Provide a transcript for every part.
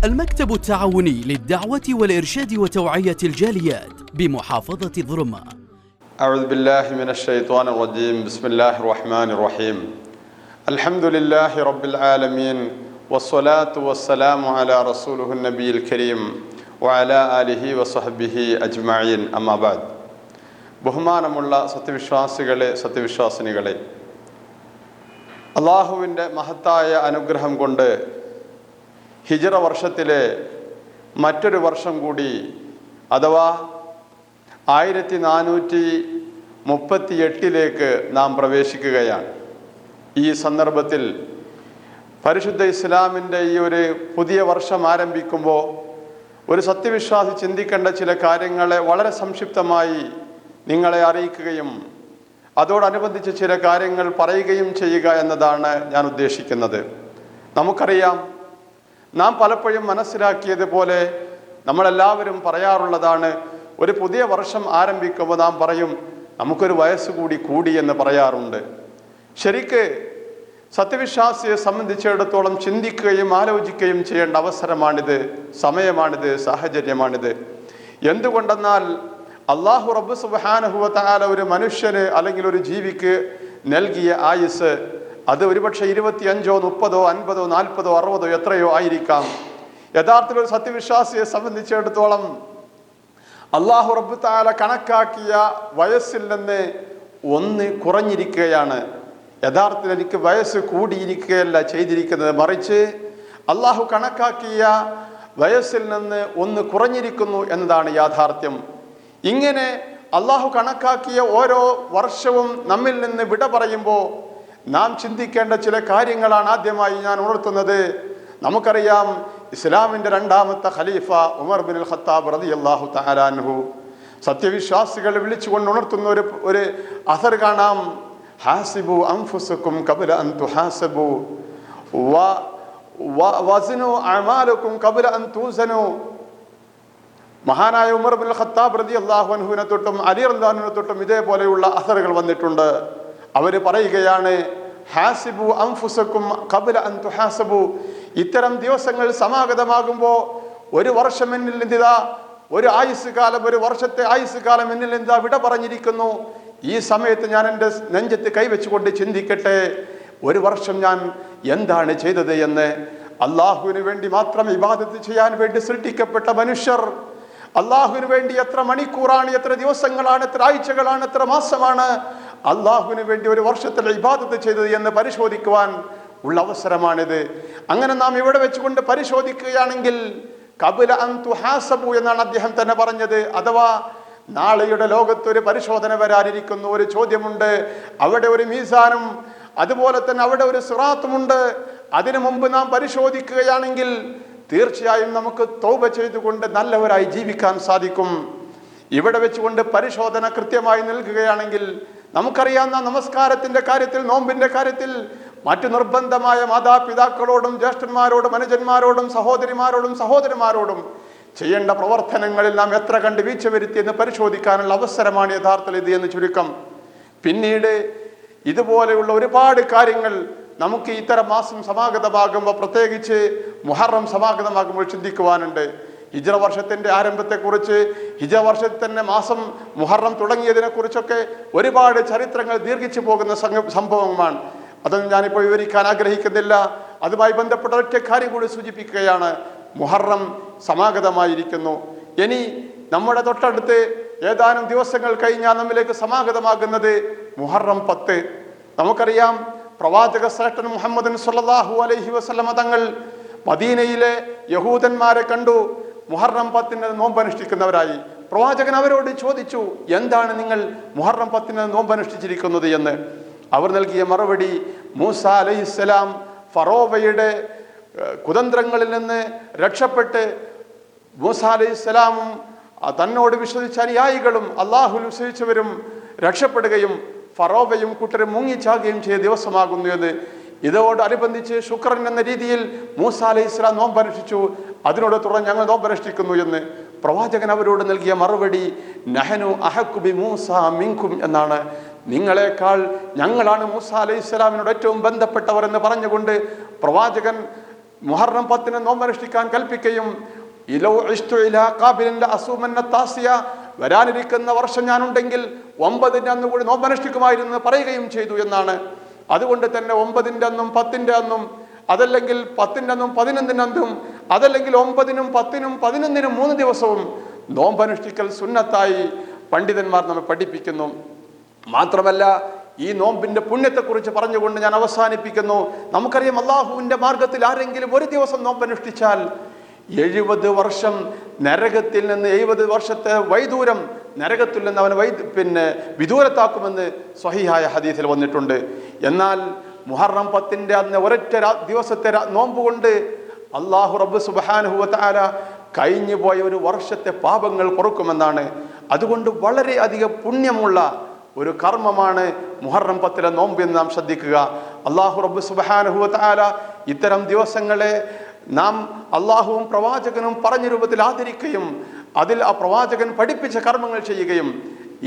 المكتب التعاوني للدعوة والإرشاد وتوعية الجاليات بمحافظة ضرما. أعوذ بالله من الشيطان الرجيم. بسم الله الرحمن الرحيم. الحمد لله رب العالمين والصلاة والسلام على رسوله النبي الكريم وعلى آله وصحبه أجمعين. أما بعد. ബഹുമാനമുള്ള സത്യവിശ്വാസികളെ, സത്യവിശ്വാസിനികളെ, അള്ളാഹുവിൻ്റെ മഹത്തായ അനുഗ്രഹം കൊണ്ട് ഹിജ്റ വർഷത്തിലെ മറ്റൊരു വർഷം കൂടി അഥവാ 1438 നാം പ്രവേശിക്കുകയാണ്. ഈ സന്ദർഭത്തിൽ പരിശുദ്ധ ഇസ്ലാമിൻ്റെ ഈ ഒരു പുതിയ വർഷം ആരംഭിക്കുമ്പോൾ ഒരു സത്യവിശ്വാസി ചിന്തിക്കേണ്ട ചില കാര്യങ്ങളെ വളരെ സംക്ഷിപ്തമായി നിങ്ങളെ അറിയിക്കുകയും അതോടനുബന്ധിച്ച് ചില കാര്യങ്ങൾ പറയുകയും ചെയ്യുക എന്നതാണ് ഞാൻ ഉദ്ദേശിക്കുന്നത്. നമുക്കറിയാം, നാം പലപ്പോഴും മനസ്സിലാക്കിയതുപോലെ നമ്മളെല്ലാവരും പറയാറുള്ളതാണ്, ഒരു പുതിയ വർഷം ആരംഭിക്കുമ്പോൾ നാം പറയും നമുക്കൊരു വയസ്സ് കൂടി എന്ന് പറയാറുണ്ട്. ശരിക്ക് സത്യവിശ്വാസിയെ സംബന്ധിച്ചിടത്തോളം ചിന്തിക്കുകയും ആലോചിക്കുകയും ചെയ്യേണ്ട അവസരമാണിത്, സമയമാണിത്, സാഹചര്യമാണിത്. എന്തുകൊണ്ടെന്നാൽ അള്ളാഹു റബ്ബ് സുബ്ഹാനഹു വ തആല ഒരു മനുഷ്യന് അല്ലെങ്കിൽ ഒരു ജീവിക്ക് നൽകിയ ആയുസ് അത് ഒരുപക്ഷെ 25, 30, 50, 40, 60 എത്രയോ ആയിരിക്കാം. യഥാർത്ഥത്തിൽ ഒരു സത്യവിശ്വാസിയെ സംബന്ധിച്ചിടത്തോളം അള്ളാഹു റബ്ബ് തആല കണക്കാക്കിയ വയസ്സിൽ നിന്ന് 1 കുറഞ്ഞിരിക്കുകയാണ്. യഥാർത്ഥത്തിൽ എനിക്ക് വയസ്സ് കൂടിയിരിക്കുകയല്ല ചെയ്തിരിക്കുന്നത്, മറിച്ച് അള്ളാഹു കണക്കാക്കിയ വയസ്സിൽ നിന്ന് 1 കുറഞ്ഞിരിക്കുന്നു എന്നതാണ് യാഥാർത്ഥ്യം. ഇങ്ങനെ അള്ളാഹു കണക്കാക്കിയ ഓരോ വർഷവും നമ്മിൽ നിന്ന് വിട പറയുമ്പോൾ നാം ചിന്തിക്കേണ്ട ചില കാര്യങ്ങളാണ് ആദ്യമായി ഞാൻ ഉണർത്തുന്നത്. നമുക്കറിയാം, ഇസ്ലാമിൻ്റെ 2ാമത്തെ ഖലീഫ ഉമർ ബിൻ ഖത്താബ് റളിയല്ലാഹു തആല അൻഹു സത്യവിശ്വാസികളെ വിളിച്ചുകൊണ്ട് ഉണർത്തുന്ന ഒരു അസർ കാണാം. ഹാസിബു അൻഫുസകും ഖബ്ല അൻ തുഹാസബു വസിനു അഅമാലകും ഖബ്ല അൻ തുസനു. മഹാനായ ഉമർ ബിൻ ഖത്താബ് റളിയല്ലാഹു അൻഹുവിനെ തൊട്ടും അലി റളിയല്ലാഹു അൻഹുവിനെ തൊട്ടും ഇതേപോലെയുള്ള അസറുകൾ വന്നിട്ടുണ്ട്. അവർ പറയുകയാണ്, ഹാസിബു അൻഫുസകും ഖബ്ല അൻ തുഹാസബു. ഇത്തരം ദിവസങ്ങൾ സമാഗതമാകുമ്പോൾ ഒരു വർഷം എന്നിൽ നിന്നിതാ, ഒരു ആയുസ് കാലം, ഒരു വർഷത്തെ ആയുസ് കാലം എന്നിൽ നിന്നിതാ വിട പറഞ്ഞിരിക്കുന്നു. ഈ സമയത്ത് ഞാൻ എൻ്റെ നെഞ്ചത്ത് കൈവച്ചുകൊണ്ട് ചിന്തിക്കട്ടെ, ഒരു വർഷം ഞാൻ എന്താണ് ചെയ്തത് എന്ന്. അള്ളാഹുവിന് വേണ്ടി മാത്രം ഇബാദത്ത് ചെയ്യാൻ വേണ്ടി സൃഷ്ടിക്കപ്പെട്ട മനുഷ്യർ അള്ളാഹുവിന് വേണ്ടി എത്ര മണിക്കൂറാണ്, എത്ര ദിവസങ്ങളാണ്, എത്ര ആഴ്ചകളാണ്, എത്ര മാസമാണ് അള്ളാഹുവിന് വേണ്ടി ഒരു വർഷത്തിൽ ഇബാദത്ത് ചെയ്തത് എന്ന് പരിശോധിക്കുവാൻ ഉള്ള അവസരമാണിത്. അങ്ങനെ നാം ഇവിടെ വെച്ചുകൊണ്ട് പരിശോധിക്കുകയാണെങ്കിൽ ഖബ്ല അൻ തുഹാസബു എന്നാണ് അദ്ദേഹം തന്നെ പറഞ്ഞത്. അഥവാ നാളെയുടെ ലോകത്തൊരു പരിശോധന വരാനിരിക്കുന്നു, ഒരു ചോദ്യമുണ്ട്, അവിടെ ഒരു മീസാനും അതുപോലെ തന്നെ അവിടെ ഒരു സിറാത്തുമുണ്ട്. അതിനു മുമ്പ് നാം പരിശോധിക്കുകയാണെങ്കിൽ തീർച്ചയായും നമുക്ക് തൗബ ചെയ്തുകൊണ്ട് നല്ലവരായി ജീവിക്കാൻ സാധിക്കും. ഇവിടെ വെച്ചുകൊണ്ട് പരിശോധന കൃത്യമായി നൽകുകയാണെങ്കിൽ നമുക്കറിയാവുന്ന നമസ്കാരത്തിന്റെ കാര്യത്തിൽ, നോമ്പിന്റെ കാര്യത്തിൽ, മറ്റു നിർബന്ധമായ മാതാപിതാക്കളോടും ജ്യേഷ്ഠന്മാരോടും അനുജന്മാരോടും സഹോദരിമാരോടും സഹോദരന്മാരോടും ചെയ്യേണ്ട പ്രവർത്തനങ്ങളിൽ നാം എത്ര കണ്ട് വീഴ്ച വരുത്തിയെന്ന് പരിശോധിക്കാനുള്ള അവസരമാണ് യഥാർത്ഥത്തിൽ ഇത് എന്ന് ചുരുക്കം. പിന്നീട് ഇതുപോലെയുള്ള ഒരുപാട് കാര്യങ്ങൾ നമുക്ക് ഇത്തരം മാസം സമാഗതമാകുമ്പോൾ, പ്രത്യേകിച്ച് മുഹറം സമാഗതമാകുമ്പോൾ ചിന്തിക്കുവാനുണ്ട്. ഹിജ്റ വർഷത്തിൻ്റെ ആരംഭത്തെക്കുറിച്ച്, ഹിജ്റ വർഷത്തിൽ തന്നെ മാസം മുഹറം തുടങ്ങിയതിനെ കുറിച്ചൊക്കെ ഒരുപാട് ചരിത്രങ്ങൾ ദീർഘിച്ചു പോകുന്ന സംഭവമാണ്. അതൊന്നും ഞാനിപ്പോൾ വിവരിക്കാൻ ആഗ്രഹിക്കുന്നില്ല. അതുമായി ബന്ധപ്പെട്ട ഒറ്റ കാര്യം കൂടി സൂചിപ്പിക്കുകയാണ്. മുഹറം സമാഗതമായിരിക്കുന്നു. ഇനി നമ്മുടെ തൊട്ടടുത്ത് ഏതാനും ദിവസങ്ങൾ കഴിഞ്ഞാൽ നമ്മിലേക്ക് സമാഗതമാകുന്നത് മുഹറം 10. നമുക്കറിയാം, പ്രവാചക ശ്രേഷ്ഠൻ മുഹമ്മദ് സ്വല്ലല്ലാഹു അലൈഹി വസല്ലമ തങ്ങൾ മദീനയിലെ യഹൂദന്മാരെ കണ്ടു മുഹറം 10 നോമ്പനുഷ്ഠിക്കുന്നവരായി. പ്രവാചകൻ അവരോട് ചോദിച്ചു, എന്താണ് നിങ്ങൾ മുഹറം 10 നോമ്പനുഷ്ഠിച്ചിരിക്കുന്നത് എന്ന്. അവർ നൽകിയ മറുപടി, മൂസ അലൈഹിസ്സലാം ഫറോവയുടെ കുതന്ത്രങ്ങളിൽ നിന്ന് രക്ഷപ്പെട്ട് മൂസ അലൈഹിസ്സലാമും തന്നോട് വിശ്വസിച്ച അനുയായികളും അള്ളാഹുൽ വിശ്വസിച്ചവരും രക്ഷപ്പെടുകയും ഫറോവയും കൂട്ടരും മുങ്ങിച്ചാകുകയും ചെയ്ത ദിവസമാകുന്നു എന്ന്. ഇതോടനുബന്ധിച്ച് ശുക്രൻ എന്ന രീതിയിൽ മൂസ അലൈഹിസ്സലാം നോമ്പനുഷ്ഠിച്ചു. അതിനോട് തുടർന്ന് ഞങ്ങൾ നോമ്പനുഷ്ഠിക്കുന്നു എന്ന്. പ്രവാചകൻ അവരോട് നൽകിയ മറുപടി, നഹനു അഹഖു ബി മൂസ മിൻകും എന്നാണ്. നിങ്ങളെക്കാൾ ഞങ്ങളാണ് മൂസ അലൈഹിസ്സലാമിനോട് ഏറ്റവും ബന്ധപ്പെട്ടവർ എന്ന് പറഞ്ഞുകൊണ്ട് പ്രവാചകൻ മുഹറം 10 നോമ്പനുഷ്ഠിക്കാൻ കൽപ്പിക്കുകയും വരാനിരിക്കുന്ന വർഷം ഞാനുണ്ടെങ്കിൽ 9 അന്ന് കൂടി നോമ്പനുഷ്ഠിക്കുമായിരുന്നു പറയുകയും ചെയ്തു എന്നാണ്. അതുകൊണ്ട് തന്നെ 9 അന്നും 10 അന്നും, അതല്ലെങ്കിൽ 10 അന്നും 11 അന്നും, അതല്ലെങ്കിൽ 9-നും 10-നും 11-നും 3 ദിവസവും നോമ്പനുഷ്ഠിക്കൽ സുന്നത്തായി പണ്ഡിതന്മാർ നമ്മെ പഠിപ്പിക്കുന്നു. മാത്രമല്ല, ഈ നോമ്പിന്റെ പുണ്യത്തെക്കുറിച്ച് പറഞ്ഞുകൊണ്ട് ഞാൻ അവസാനിപ്പിക്കുന്നു. നമുക്കറിയാം, അള്ളാഹുവിന്റെ മാർഗത്തിൽ ആരെങ്കിലും ഒരു ദിവസം നോമ്പനുഷ്ഠിച്ചാൽ 70 വർഷം നരകത്തിൽ നിന്ന്, 70 വർഷത്തെ വൈദൂരം നരകത്തിൽ നിന്ന് അവനെ വിദൂരത്താക്കുമെന്ന് സ്വഹീഹായ ഹദീസിൽ വന്നിട്ടുണ്ട്. എന്നാൽ മുഹറം 10 അന്ന് ഒരൊറ്റ ദിവസത്തെ നോമ്പ് കൊണ്ട് അള്ളാഹു റബ്ബ് സുബ്ഹാനഹു വ തആല കഴിഞ്ഞു പോയ ഒരു വർഷത്തെ പാപങ്ങൾ പൊറുക്കുമെന്നാണ്. അതുകൊണ്ട് വളരെ അധികം പുണ്യമുള്ള ഒരു കർമ്മമാണ് മുഹറം 10 നോമ്പ് എന്ന് നാം ശ്രദ്ധിക്കുക. അള്ളാഹു റബ്ബ് സുബ്ഹാനഹു വ തആല ഇത്തരം ദിവസങ്ങളെ നാം അള്ളാഹുവും പ്രവാചകനും പറഞ്ഞ രൂപത്തിൽ ആദരിക്കുകയും അതിൽ ആ പ്രവാചകൻ പഠിപ്പിച്ച കർമ്മങ്ങൾ ചെയ്യുകയും,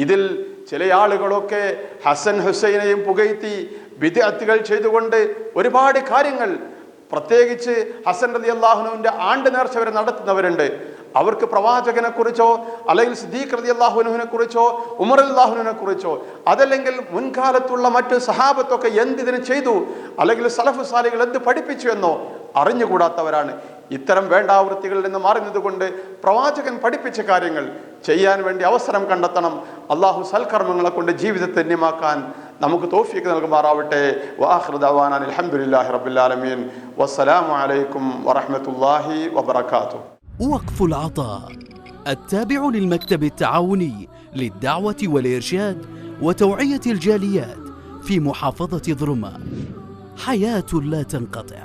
ഇതിൽ ചില ആളുകളൊക്കെ ഹസൻ ഹുസൈനെയും പുകഴ്ത്തി ബിദ്അത്തുകൾ ചെയ്തുകൊണ്ട് ഒരുപാട് കാര്യങ്ങൾ, പ്രത്യേകിച്ച് ഹസൻ റളിയല്ലാഹുവിന്റെ ആണ്ട് നേർച്ച വരെ നടത്തുന്നവരുണ്ട്. അവർക്ക് പ്രവാചകനെ കുറിച്ചോ അല്ലെങ്കിൽ സിദ്ദീഖ് റളിയല്ലാഹുവിനെ കുറിച്ചോ ഉമർ റളിയല്ലാഹുവിനെ കുറിച്ചോ അതല്ലെങ്കിൽ മുൻകാലത്തുള്ള മറ്റ് സഹാബത്തൊക്കെ എന്തിനു ചെയ്തു, അല്ലെങ്കിൽ സലഫ് സാലികൾ എന്ത് പഠിപ്പിച്ചു എന്നോ അറിഞ്ഞുകൂടാത്തവരാണ്. ഇത്തരം വേണ്ടാവൃത്തികളിൽ നിന്ന് മാറുന്നതുകൊണ്ട് പ്രവാചകൻ പഠിപ്പിച്ച കാര്യങ്ങൾ ചെയ്യാൻ വേണ്ടി അവസരം കണ്ടെത്തണം. അള്ളാഹു സൽക്കർമ്മങ്ങളെ കൊണ്ട് ജീവിതത്തെ ധന്യമാക്കാൻ നമുക്ക് തൗഫീഖ് നൽകുമാറാവട്ടെ. വആഖിറു ദഅവാനാ അൽഹംദുലില്ലാഹി റബ്ബിൽ ആലമീൻ. വസ്സലാമു അലൈക്കും വറഹ്മത്തുള്ളാഹി വബറകാതുഹു. وقف العطاء التابع للمكتب التعاوني للدعوة والإرشاد وتوعية الجاليات في محافظة ضرما. حياة لا تنقطع.